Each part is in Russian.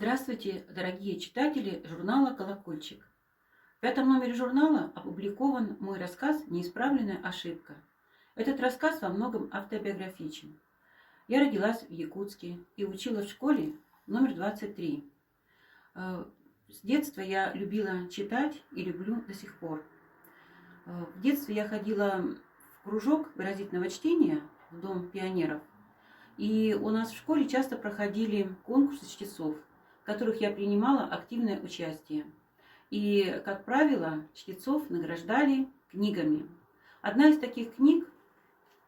Здравствуйте, дорогие читатели журнала «Колокольчик». В пятом номере журнала опубликован мой рассказ «Неисправленная ошибка». Этот рассказ во многом автобиографичен. Я родилась в Якутске и училась в школе номер 23. С детства я любила читать и люблю до сих пор. В детстве я ходила в кружок выразительного чтения в Дом пионеров. И у нас в школе часто проходили конкурсы чтецов, в которых я принимала активное участие. И, как правило, чтецов награждали книгами. Одна из таких книг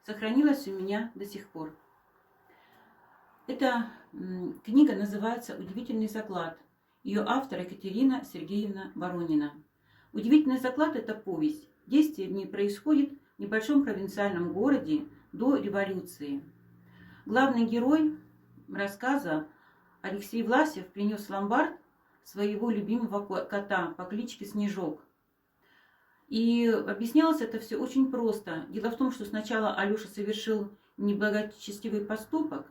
сохранилась у меня до сих пор. Эта книга называется «Удивительный заклад». Ее автор Екатерина Сергеевна Воронина. «Удивительный заклад» – это повесть. Действие в ней происходит в небольшом провинциальном городе до революции. Главный герой рассказа Алексей Власев принес в ломбард своего любимого кота по кличке Снежок. И объяснялось это все очень просто. Дело в том, что сначала Алеша совершил неблагочестивый поступок,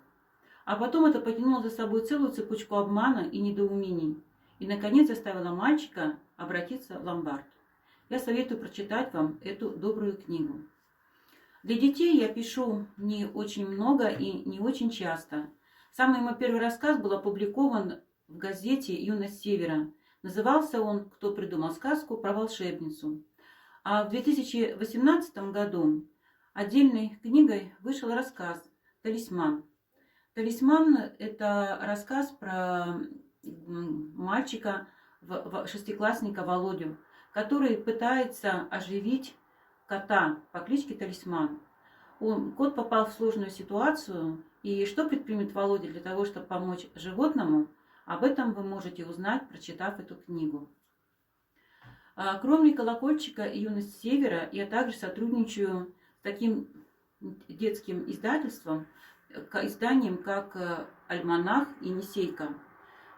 а потом это потянуло за собой целую цепочку обмана и недоумений. И, наконец, заставило мальчика обратиться в ломбард. Я советую прочитать вам эту добрую книгу. Для детей я пишу не очень много и не очень часто. Самый мой первый рассказ был опубликован в газете «Юность Севера». Назывался он «Кто придумал сказку про волшебницу». А в 2018 году отдельной книгой вышел рассказ «Талисман». «Талисман» – это рассказ про мальчика, шестиклассника Володю, который пытается оживить кота по кличке Талисман. Кот попал в сложную ситуацию, и что предпримет Володя для того, чтобы помочь животному, об этом вы можете узнать, прочитав эту книгу. Кроме «Колокольчика» и «Юность Севера», я также сотрудничаю с таким детским издательством, изданием, как «Альманах Енисейка».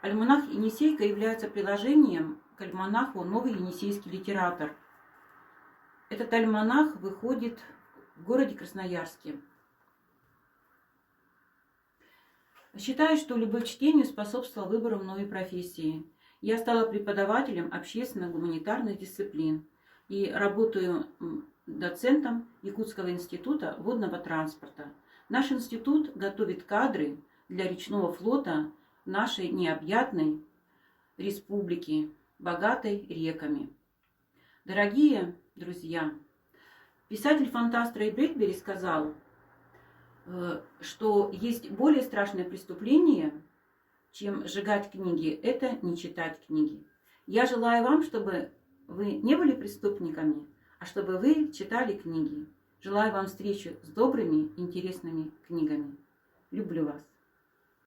«Альманах Енисейка» является приложением к альманаху «Новый енисейский литератор». Этот альманах выходит в городе Красноярске. Считаю, что любовь к чтению способствовала выбору новой профессии. Я стала преподавателем общественно-гуманитарных дисциплин и работаю доцентом Якутского института водного транспорта. Наш институт готовит кадры для речного флота нашей необъятной республики, богатой реками. Дорогие друзья, писатель-фантаст Рэй Брэдбери сказал, что есть более страшное преступление, чем сжигать книги, это не читать книги. Я желаю вам, чтобы вы не были преступниками, а чтобы вы читали книги. Желаю вам встречи с добрыми, интересными книгами. Люблю вас.